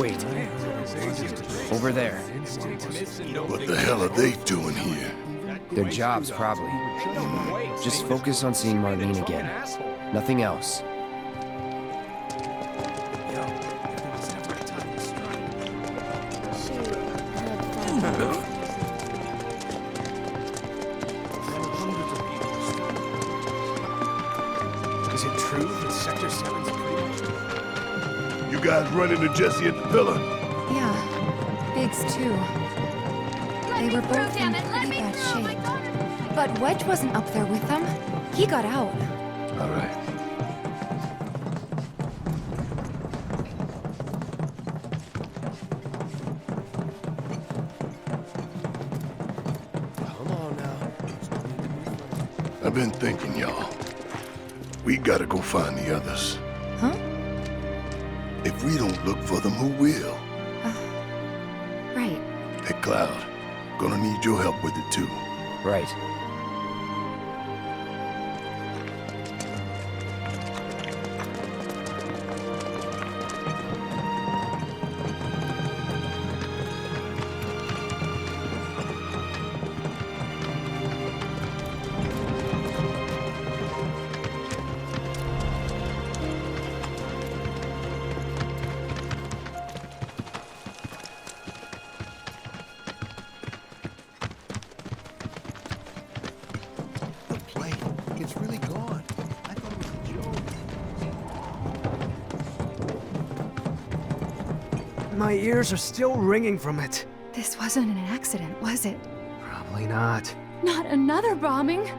Wait. Over there. What the hell are they doing here? Their jobs, probably. Just focus on seeing Marlene again. Nothing else. Is it true that Sector 7's pretty? You guys run into Jesse at the villa? Yeah, Biggs too. They were both in pretty bad shape. But Wedge wasn't up there with them. He got out. All right. Come on now. I've been thinking, y'all. We gotta go find the others. Huh? If we don't look for them, who will? Right. Hey, Cloud. Gonna need your help with it, too. Right. It's really gone. I thought it was a joke. My ears are still ringing from it. This wasn't an accident, was it? Probably not. Not another bombing?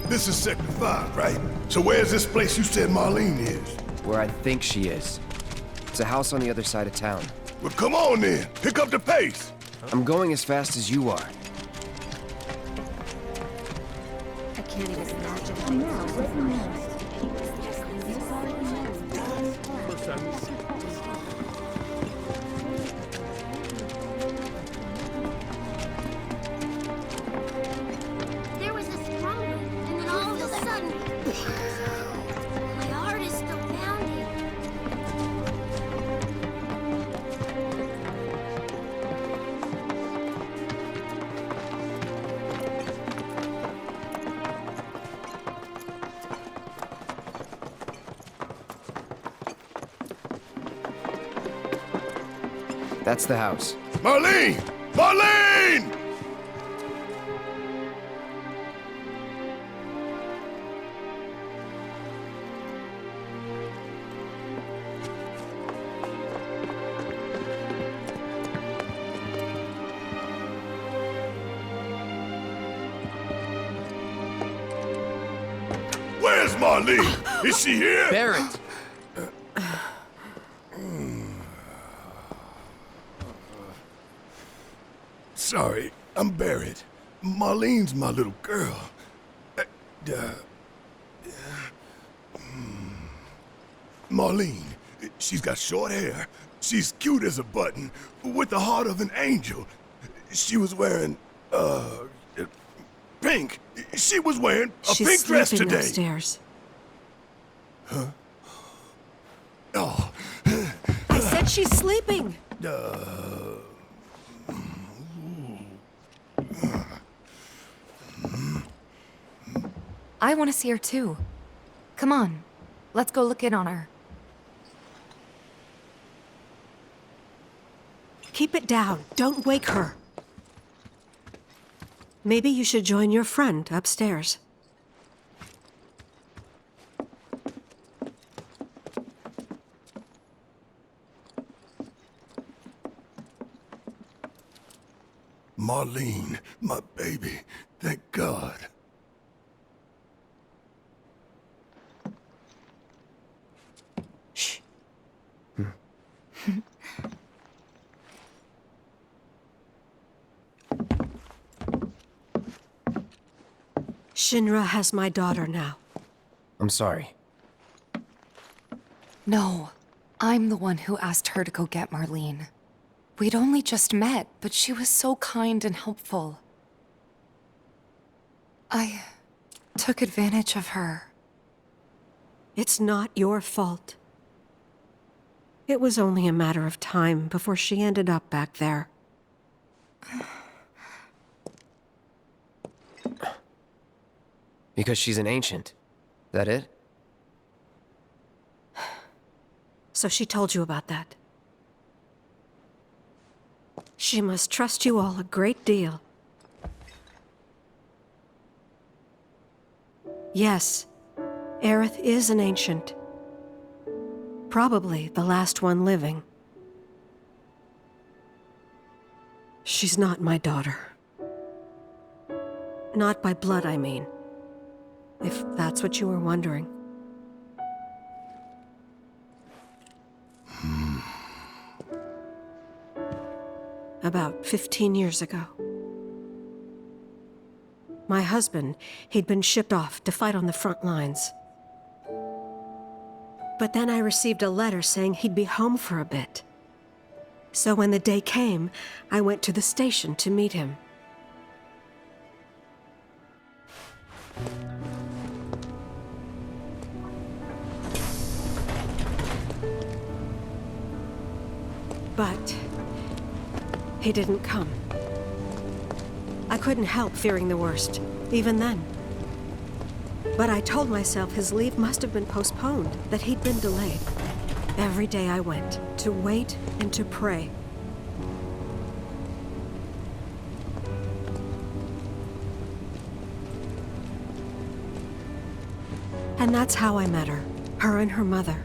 This is Sector 5, right? So where's this place you said Marlene is? Where I think she is. It's a house on the other side of town. Well, come on then. Pick up the pace. I'm going as fast as you are. I can't even imagine. There was this rumbling, and then all of a sudden, my heart is still pounding. That's the house. Marlene! Marlene! Where's Marlene? Is she here? Barrett! Sorry, I'm Barrett. Marlene's my little girl. Marlene, she's got short hair. She's cute as a button, with the heart of an angel. She was wearing, pink. She was wearing a pink dress sleeping today. upstairs. Oh, I said she's sleeping. I want to see her too. Come on, let's go look in on her. Keep it down. Don't wake her. Maybe you should join your friend upstairs. Marlene, my baby. Thank God. Shh. Shinra has my daughter now. I'm sorry. No, I'm the one who asked her to go get Marlene. We'd only just met, but she was so kind and helpful. took advantage of her. It's not your fault. It was only a matter of time before she ended up back there. Because she's an ancient. That it? So she told you about that. She must trust you all a great deal. Yes, Aerith is an ancient. Probably the last one living. She's not my daughter. Not by blood, I mean. If that's what you were wondering. About 15 years ago. My husband, he'd been shipped off to fight on the front lines. But then I received a letter saying he'd be home for a bit. So when the day came, I went to the station to meet him. But he didn't come. I couldn't help fearing the worst, even then. But I told myself his leave must have been postponed, that he'd been delayed. Every day I went, to wait and to pray. And that's how I met her and her mother.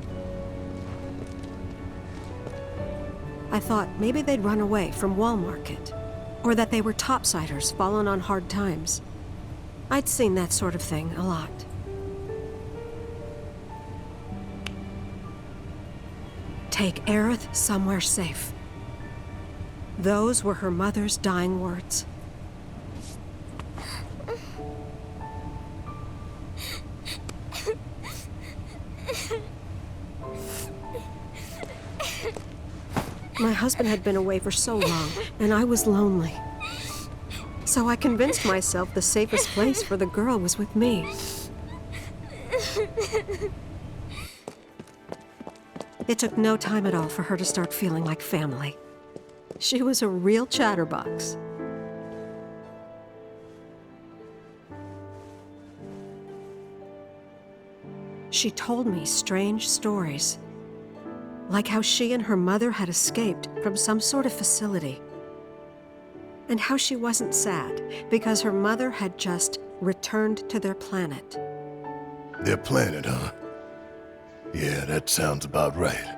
I thought maybe they'd run away from Wall Market, or that they were topsiders fallen on hard times. I'd seen that sort of thing a lot. Take Aerith somewhere safe. Those were her mother's dying words. My husband had been away for so long, and I was lonely. So I convinced myself the safest place for the girl was with me. It took no time at all for her to start feeling like family. She was a real chatterbox. She told me strange stories, like how she and her mother had escaped from some sort of facility, and how she wasn't sad because her mother had just returned to their planet. Their planet, huh? Yeah, that sounds about right.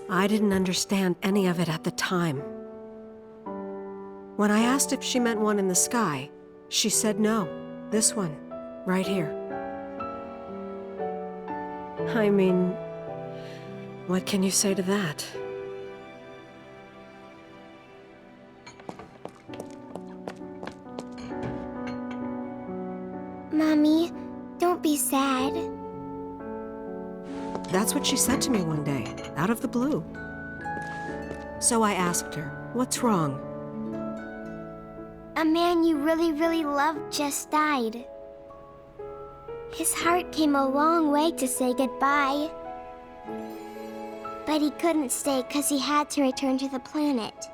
I didn't understand any of it at the time. When I asked if she meant one in the sky, she said no, this one, right here. I mean, what can you say to that? Mommy, don't be sad. That's what she said to me one day, out of the blue. So I asked her, what's wrong? A man you really, really loved just died. His heart came a long way to say goodbye. But he couldn't stay because he had to return to the planet.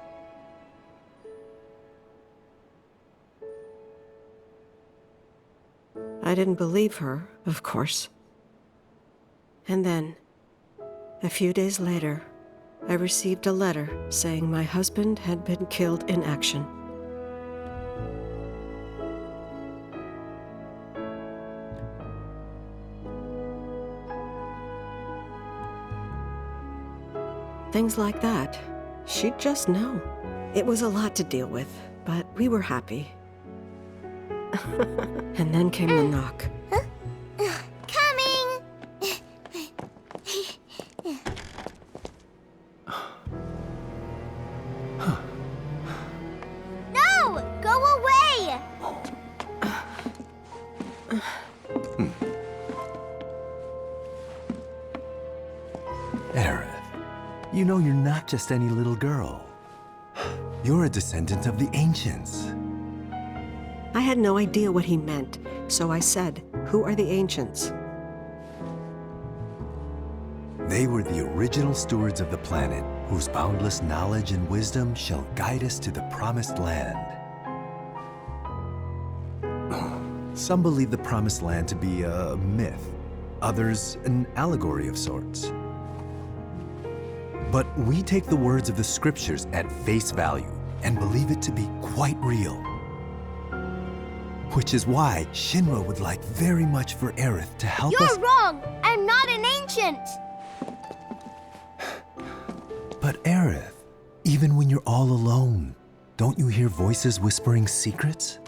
I didn't believe her, of course. And then, a few days later, I received a letter saying my husband had been killed in action. Things like that, she'd just know. It was a lot to deal with, but we were happy. And then came the knock. Coming! No! Go away! Aerith, you know you're not just any little girl. You're a descendant of the Ancients. I had no idea what he meant, so I said, "Who are the ancients?" They were the original stewards of the planet, whose boundless knowledge and wisdom shall guide us to the promised land. Some believe the promised land to be a myth, others an allegory of sorts. But we take the words of the scriptures at face value and believe it to be quite real. Which is why Shinra would like very much for Aerith to help us— You're wrong! I'm not an ancient! But Aerith, even when you're all alone, don't you hear voices whispering secrets?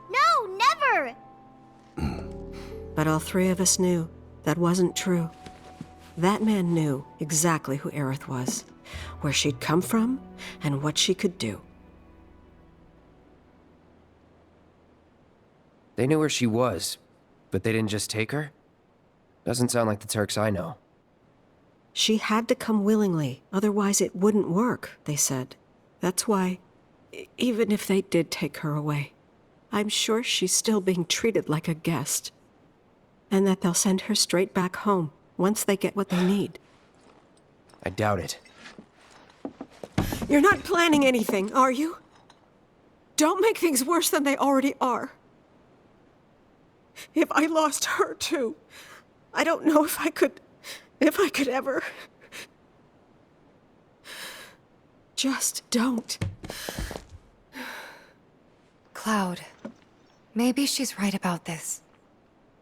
No, never! But all three of us knew that wasn't true. That man knew exactly who Aerith was, where she'd come from, and what she could do. They knew where she was, but they didn't just take her? Doesn't sound like the Turks I know. She had to come willingly, otherwise it wouldn't work, they said. That's why, even if they did take her away, I'm sure she's still being treated like a guest. And that they'll send her straight back home once they get what they need. I doubt it. You're not planning anything, are you? Don't make things worse than they already are. If I lost her too, I don't know if I could ever. Just don't. Cloud, maybe she's right about this.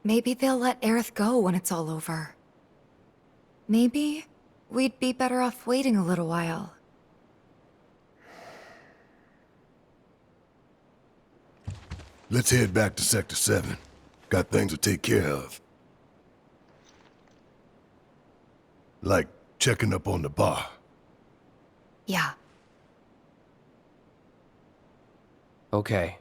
Maybe they'll let Aerith go when it's all over. Maybe we'd be better off waiting a little while. Let's head back to Sector 7. Got things to take care of. Like checking up on the bar. Yeah. Okay.